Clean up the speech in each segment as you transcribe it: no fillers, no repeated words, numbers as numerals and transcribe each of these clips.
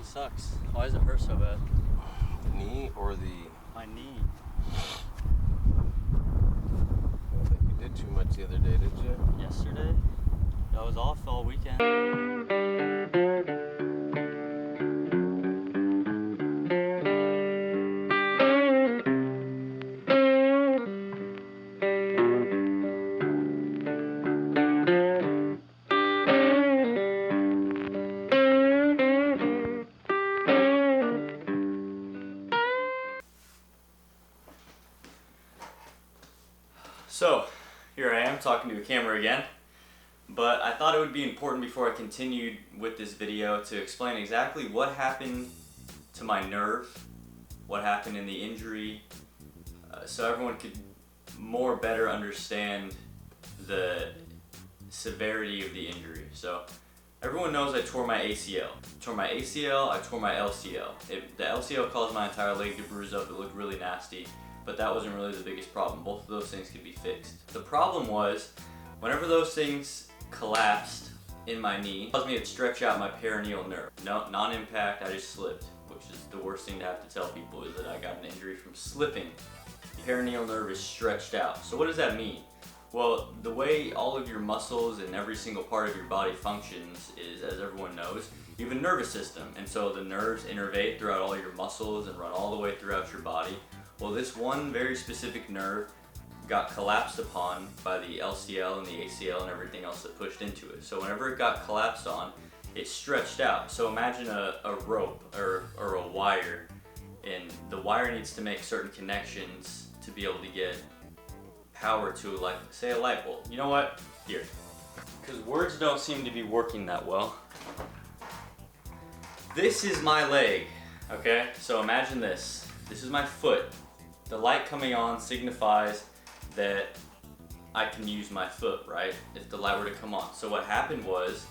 sucks. Why does it hurt so bad? The knee or the... My knee. I don't think you did too much the other day, did you? Yesterday? I was off all weekend. So, here I am talking to a camera again, but I thought it would be important before I continued with this video to explain exactly what happened to my nerve, what happened in the injury, so everyone could better understand the severity of the injury. So, everyone knows I tore my ACL. I tore my LCL. The LCL caused my entire leg to bruise up. It looked really nasty. But that wasn't really the biggest problem. Both of those things could be fixed. The problem was, whenever those things collapsed in my knee, it caused me to stretch out my peroneal nerve. No, non-impact, I just slipped, which is the worst thing to have to tell people, is that I got an injury from slipping. The peroneal nerve is stretched out. So what does that mean? Well, the way all of your muscles and every single part of your body functions is, as everyone knows, you have a nervous system. And so the nerves innervate throughout all your muscles and run all the way throughout your body. Well, this one very specific nerve got collapsed upon by the LCL and the ACL and everything else that pushed into it. So whenever it got collapsed on, it stretched out. So imagine a rope or a wire, and the wire needs to make certain connections to be able to get power to, like, say, a light bulb. You know what? Here. Because words don't seem to be working that well. This is my leg, okay? So imagine this. This is my foot. The light coming on signifies that I can use my foot, right? If the light were to come on. So what happened was,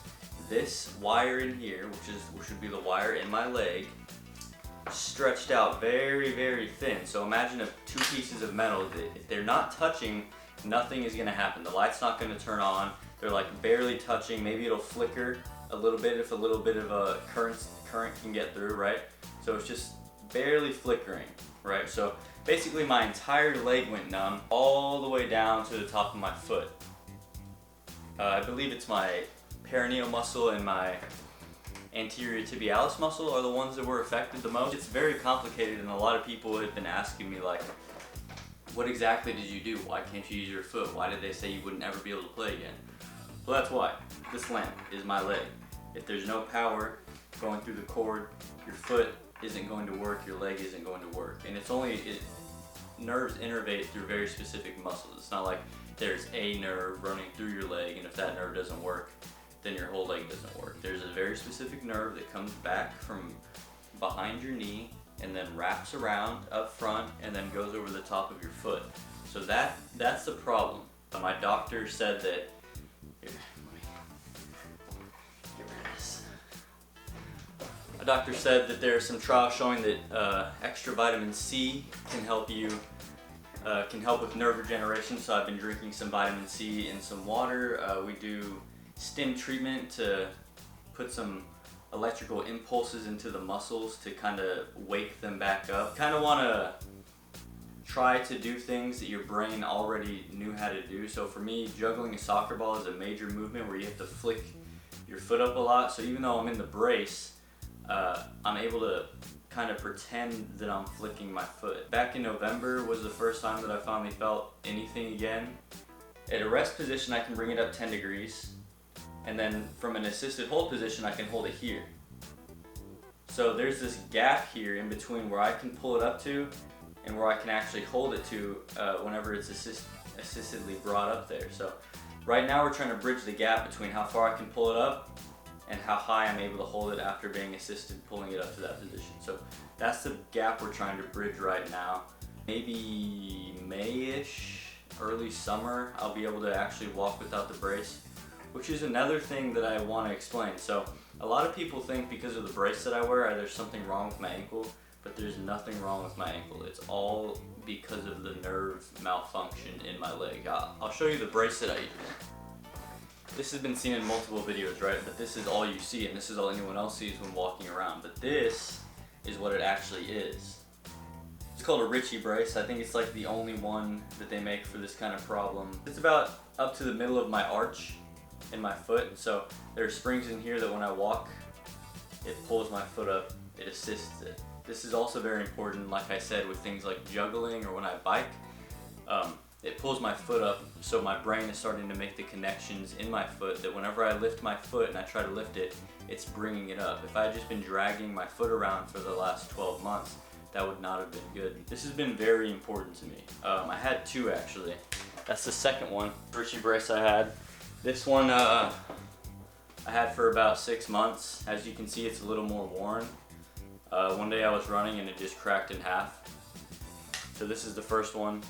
this wire in here, which would be the wire in my leg, stretched out very, very thin. So imagine two pieces of metal that if they're not touching, nothing is gonna happen. The light's not gonna turn on. They're like barely touching. Maybe it'll flicker a little bit if a little bit of a current can get through, right? So it's just barely flickering, right? So basically my entire leg went numb all the way down to the top of my foot. I believe it's my peroneal muscle and my anterior tibialis muscle are the ones that were affected the most. It's very complicated, and a lot of people have been asking me, like, what exactly did you do? Why can't you use your foot? Why did they say you wouldn't ever be able to play again? Well, that's why. This lamp is my leg. If there's no power going through the cord, your foot isn't going to work, your leg isn't going to work. And nerves innervate through very specific muscles. It's not like there's a nerve running through your leg, and if that nerve doesn't work, then your whole leg doesn't work. There's a very specific nerve that comes back from behind your knee and then wraps around up front and then goes over the top of your foot. So that's the problem. My doctor said that, here, let me get rid of this. My doctor said that there are some trials showing that extra vitamin C can help with nerve regeneration. So I've been drinking some vitamin C in some water. We do stim treatment to put some electrical impulses into the muscles to kind of wake them back up. Kind of want to try to do things that your brain already knew how to do. So for me, juggling a soccer ball is a major movement where you have to flick your foot up a lot. So even though I'm in the brace, I'm able to kind of pretend that I'm flicking my foot. Back in November was the first time that I finally felt anything again. At a rest position, I can bring it up 10 degrees. And then from an assisted hold position, I can hold it here. So there's this gap here in between where I can pull it up to and where I can actually hold it to whenever it's assistedly brought up there. So right now we're trying to bridge the gap between how far I can pull it up and how high I'm able to hold it after being assisted pulling it up to that position. So that's the gap we're trying to bridge right now. Maybe May-ish, early summer, I'll be able to actually walk without the brace, which is another thing that I want to explain. So a lot of people think because of the brace that I wear, there's something wrong with my ankle, but there's nothing wrong with my ankle. It's all because of the nerve malfunction in my leg. I'll show you the brace that I use. This has been seen in multiple videos, right? But this is all you see, and this is all anyone else sees when walking around. But this is what it actually is. It's called a Ritchie brace. I think it's like the only one that they make for this kind of problem. It's about up to the middle of my arch in my foot. So there are springs in here that when I walk, it pulls my foot up, it assists it. This is also very important, like I said, with things like juggling or when I bike. It pulls my foot up, so my brain is starting to make the connections in my foot that whenever I lift my foot and I try to lift it, it's bringing it up. If I had just been dragging my foot around for the last 12 months, that would not have been good. This has been very important to me. I had two actually. That's the second one, Ritchie brace I had. This one I had for about 6 months. As you can see, it's a little more worn. One day I was running and it just cracked in half. So this is the first one.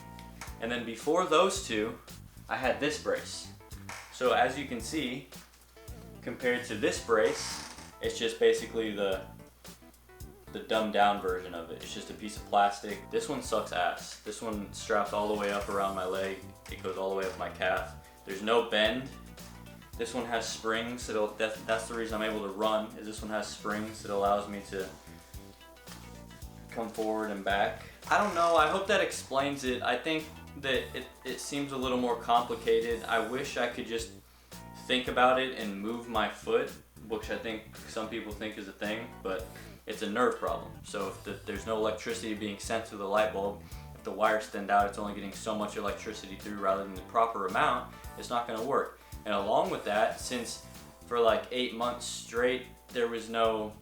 And then before those two, I had this brace. So as you can see, compared to this brace, it's just basically the dumbed down version of it. It's just a piece of plastic. This one sucks ass. This one straps all the way up around my leg. It goes all the way up my calf. There's no bend. This one has springs. That's the reason I'm able to run, is this one has springs that allows me to come forward and back. I don't know, I hope that explains it. I think that it seems a little more complicated. I wish I could just think about it and move my foot, which I think some people think is a thing, but it's a nerve problem. So if there's no electricity being sent to the light bulb, if the wire's thinned out, it's only getting so much electricity through rather than the proper amount, it's not gonna work. And along with that, since for like 8 months straight, there was no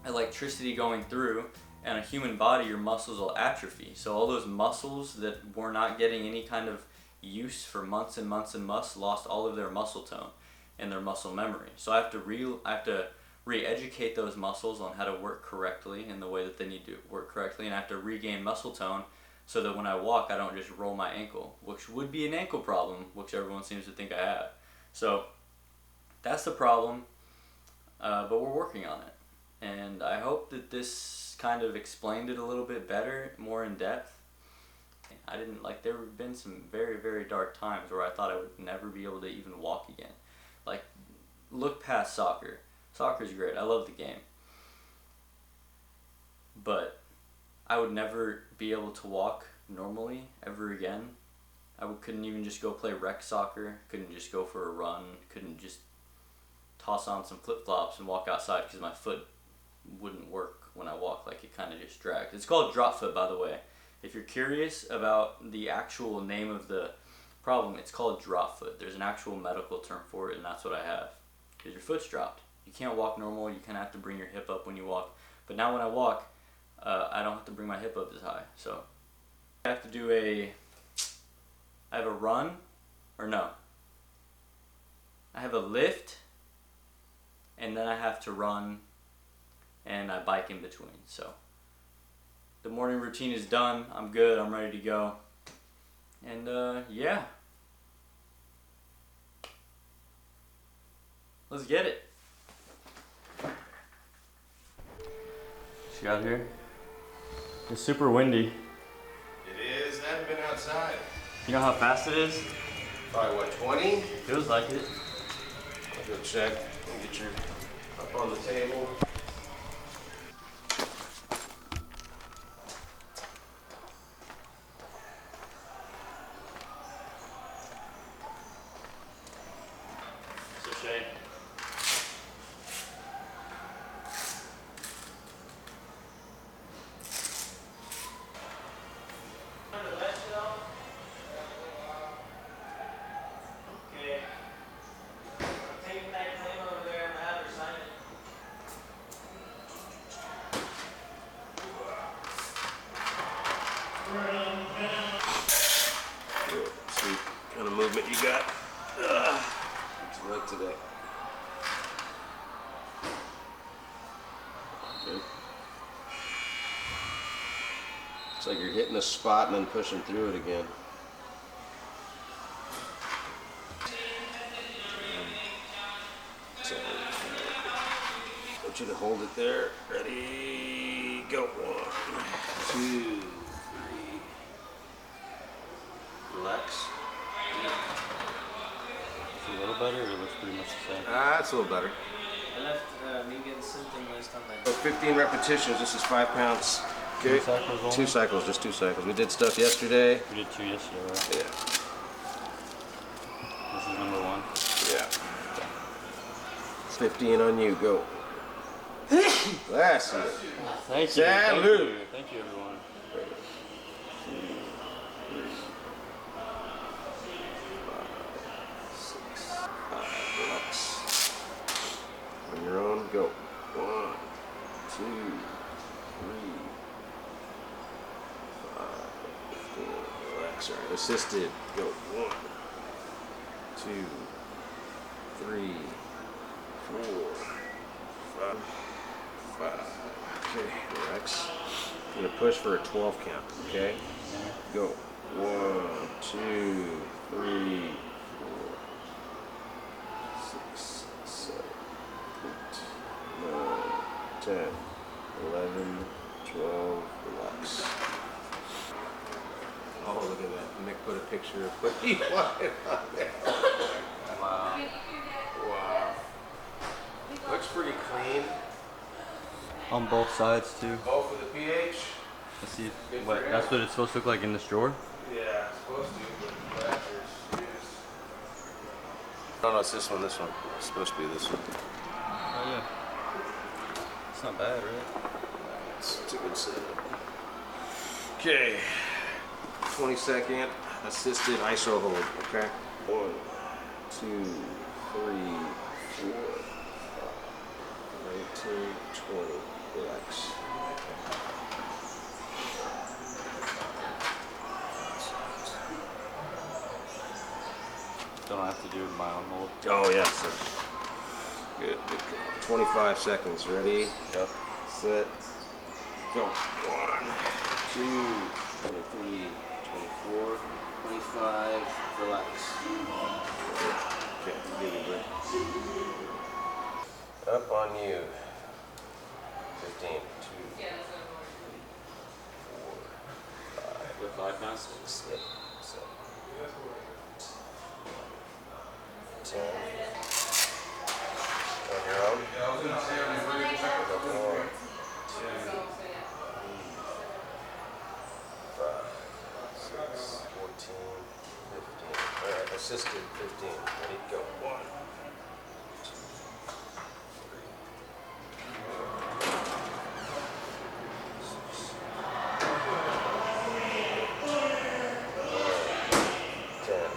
electricity going through, and a human body, your muscles will atrophy. So all those muscles that were not getting any kind of use for months and months and months lost all of their muscle tone and their muscle memory. So I have to re-educate those muscles on how to work correctly in the way that they need to work correctly, and I have to regain muscle tone so that when I walk, I don't just roll my ankle, which would be an ankle problem, which everyone seems to think I have. So that's the problem, but we're working on it. And I hope that this kind of explained it a little bit better, more in depth. I didn't, like, there have been some very, very dark times where I thought I would never be able to even walk again. Like, look past soccer. Soccer's great, I love the game. But I would never be able to walk normally ever again. Couldn't even just go play rec soccer, couldn't just go for a run, couldn't just toss on some flip-flops and walk outside because my foot wouldn't work when I walk, like it kind of just dragged. It's called drop foot, by the way. If you're curious about the actual name of the problem, it's called drop foot. There's an actual medical term for it, and that's what I have. Because your foot's dropped. You can't walk normal, you kind of have to bring your hip up when you walk. But now when I walk, I don't have to bring my hip up as high. So I have to do I have a run, or no. I have a lift, and then I have to run, and I bike in between. So the morning routine is done. I'm good. I'm ready to go. And yeah, let's get it. See out here? It's super windy. It is. I haven't been outside. You know how fast it is? Probably what, 20? Feels like it. I'll go check and get your up on the table. So Shay, okay. I'm taking that claim over there and have her sign it. See what kind of movement you got. It's right today. Good. It's like you're hitting a spot and then pushing through it again. So, I want you to hold it there. Ready, go. 1, 2, 3. Relax. 4, a little better, or it looks pretty much the same? It's a little better. I left me getting symptom list on my. So 15 repetitions. This is 5 pounds. Okay. 2 cycles only? 2 cycles, just 2 cycles. We did stuff yesterday. We did 2 yesterday, right? Yeah. This is number 1. Yeah. 15 on you. Go. That's it. Thank you. Salute. Thank you, everyone. 6, 5, relax. On your own, go. 1, 2, 3, 5, 15. Relax. All right. Assisted. Go. 1, 2, 3, 4, 5. 5. Okay. Relax. I'm gonna push for a 12 count. Okay. Go. 1, 2, 3, 4, 6, 7, 8, 9, 10, 11, 12. Relax. Oh, look at that. Nick put a picture of what he wanted on there. Wow. Wow. Looks pretty clean. On both sides, too. Both of the pH. Let's see. That's what it's supposed to look like in this drawer? Yeah, it's supposed to, but the latcher's used. No, it's this one, this one. It's supposed to be this one. Oh, yeah. It's not bad, right? It's a good setup. Okay. 20-second assisted ISO hold, okay? 1, 2, 3, 4, 5, 19, 20. Relax. Don't have to do my own hold. Oh, yeah. So good, good. 25 seconds. Ready? Yep. Set. Go. 1, 2, 23, 24, 25. Relax. Okay, give it a break. Up on you. 15, 2, 3, 4, 5. With 5 pounds? 6, 7, 10. On your own? Yeah, I was going to say on your own. 1, 2, 3, 5, 6, 14, 15. Alright, assisted 15. Ready? Go. 1, 2, 3, 6, 10.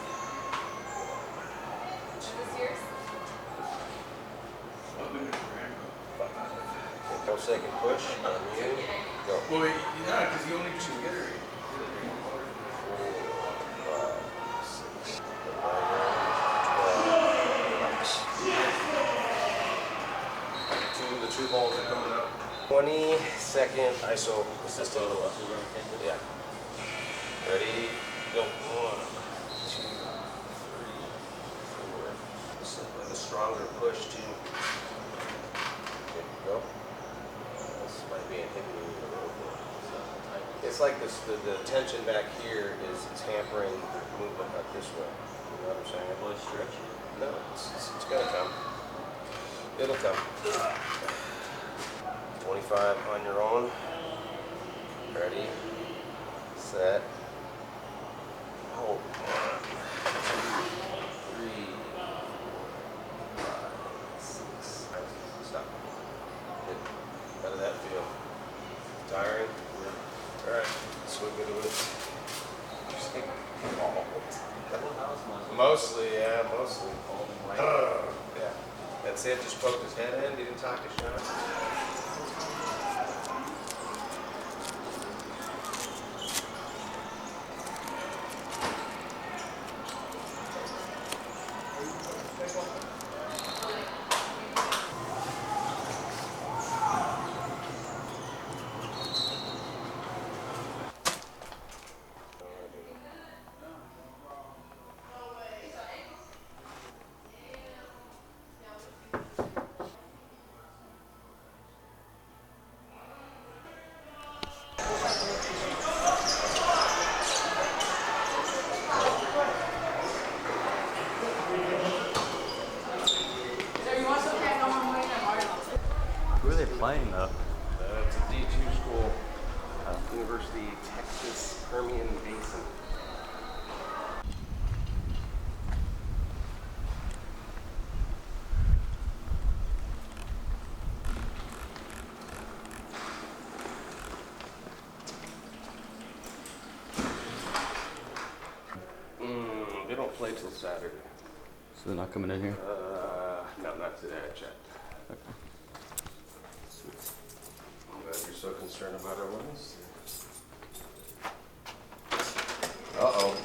Second push on you. Go. Well, yeah, because you only do iterate. 4, 5, 6, 11, 12. The 2 balls are coming up. 20-second ISO assisted. Yeah. Ready? Go. 1, 2, 3, 4. This is like a stronger push too. Okay, go. This might be inhibiting you a little bit. It's like this, the tension back here is hampering the movement up this way. You know what I'm saying? Really stretchy. No, it's gonna come. It'll come. 25 on your own. Ready? Set. Hold. 1, 2, 3, 4, 5, 6. Stop. Good. How did that feel? Tiring? Alright, so we're good with it. Just get involved. Mostly, yeah, mostly. Yeah. That's it, just poked his head in, didn't talk to Sean. Who are they playing though? It's a D2 school. University of Texas Permian Basin. They don't play till Saturday. So they're not coming in here? No, not today. I checked. Okay. Sweet. I'm glad you're so concerned about our wins. Uh-oh.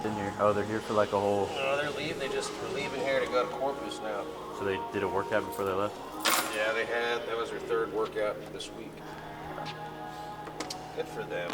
In here. Oh, they're here for like a whole... No, they're leaving. They just were leaving here to go to Corpus now. So they did a workout before they left? Yeah, they had. That was their third workout this week. Good for them.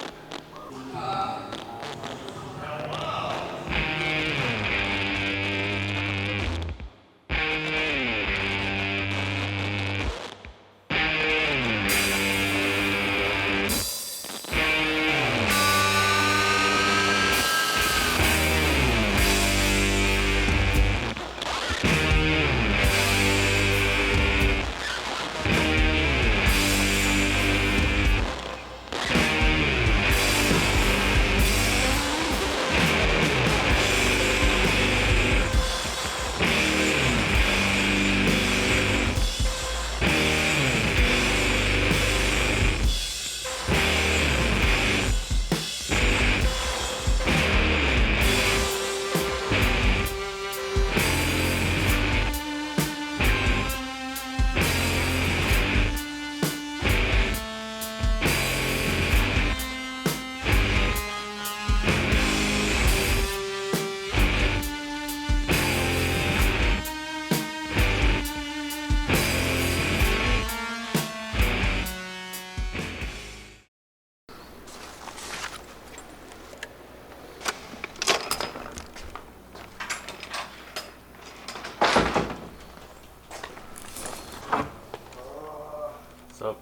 What's up?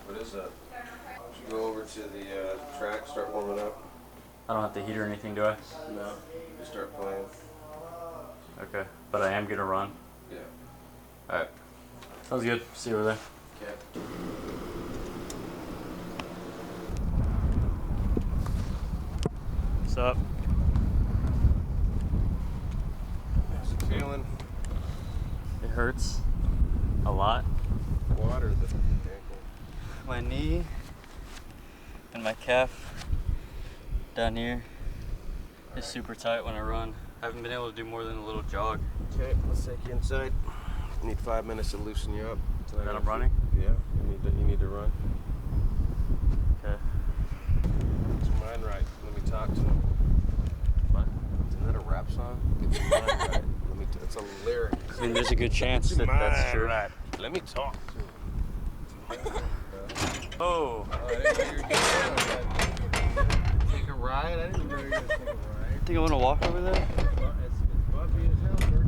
What is that? Should go over to the track, start warming up? I don't have to heat or anything, do I? No. Just start playing. Okay. But I am gonna run. Yeah. Alright. Sounds good. See you over there. Okay. What's up? How's it feeling? It hurts a lot. Water the ankle. My knee and my calf down here is super tight when I run. I haven't been able to do more than a little jog. Okay, let's take you inside. You need 5 minutes to loosen you up. That I'm running? Yeah, you need to run. Okay. Get your mind right. Let me talk to him. What? Isn't that a rap song? Get your mind right. It's a lyric. I mean, there's a good chance Get your that that's mind true. right. Let me talk to him. Oh. I didn't know you were getting take a ride? I didn't know you were going to take a ride. Think I want to walk over there? It's bumpy as hell, sir.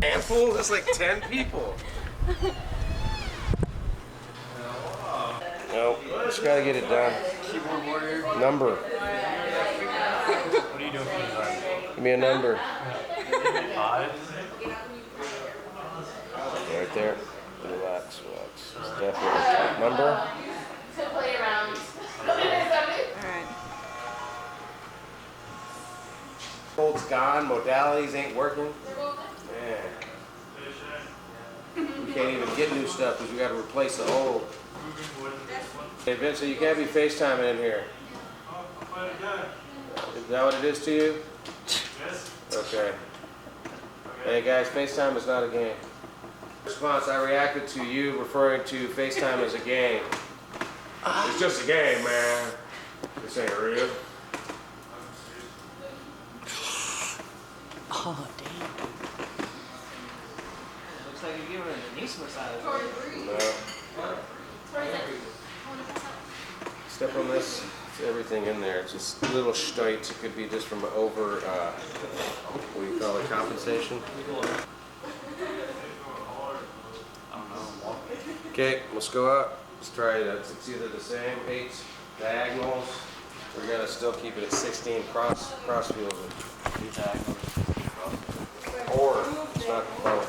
Handful? That's like 10 people. No, just gotta get it done. Keyboard warrior. Number. What are you doing for me, Ryan? Give me a number. 5? Right there. Relax, relax. It's definitely number. To play around. Alright. Cold's gone. Modalities ain't working. Man. We can't even get new stuff because we got to replace the old. Hey Vincent, you can't be FaceTiming in here. Is that what it is to you? Yes. Okay. Hey guys, FaceTime is not a game. Response, I reacted to you referring to FaceTime as a game. It's just a game, man. This ain't real. Oh, damn. Looks like you're giving her a niece massage. No. Step on this. It's everything in there. It's just little shtites. It could be just from over, what do you call it, compensation? I don't know. Okay, let's go up. Let's try it. It's either the same 8 diagonals. We're gonna still keep it at 16 cross fields. Diagonals. Or it's not both.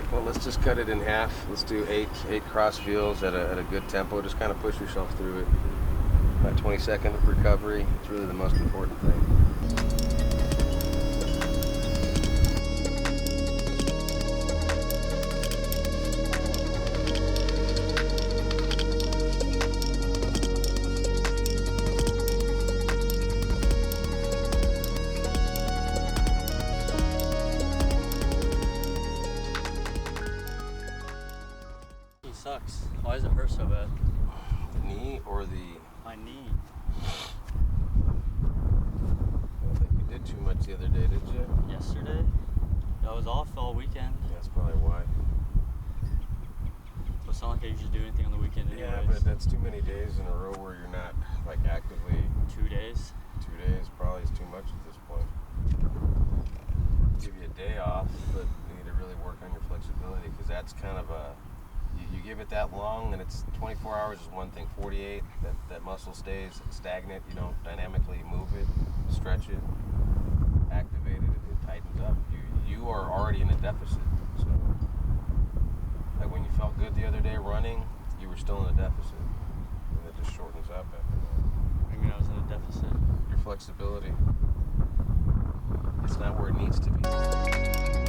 right, well, let's just cut it in half. Let's do eight cross feels at a good tempo. Just kind of push yourself through it. About 20-second recovery. It's really the most important thing. He sucks. Why does it hurt so bad? The knee or the... My knee. I don't think you did too much the other day, did you? Yesterday? I was off all weekend. Yeah, that's probably why. So it's not like I usually do anything on the weekend anyways. Yeah, but that's too many days in a row where you're not like actively. 2 days. 2 days probably is too much at this point. Give you a day off, but you need to really work on your flexibility because that's kind of a. You give it that long, and it's 24 hours is one thing. 48, that muscle stays stagnant. You don't dynamically move it, stretch it, activate it. It tightens up. You are already in a deficit. So, like when you felt good the other day running, you were still in a deficit, and it just shortens up after that. I mean, I was in a deficit. Your flexibility, it's not where it needs to be.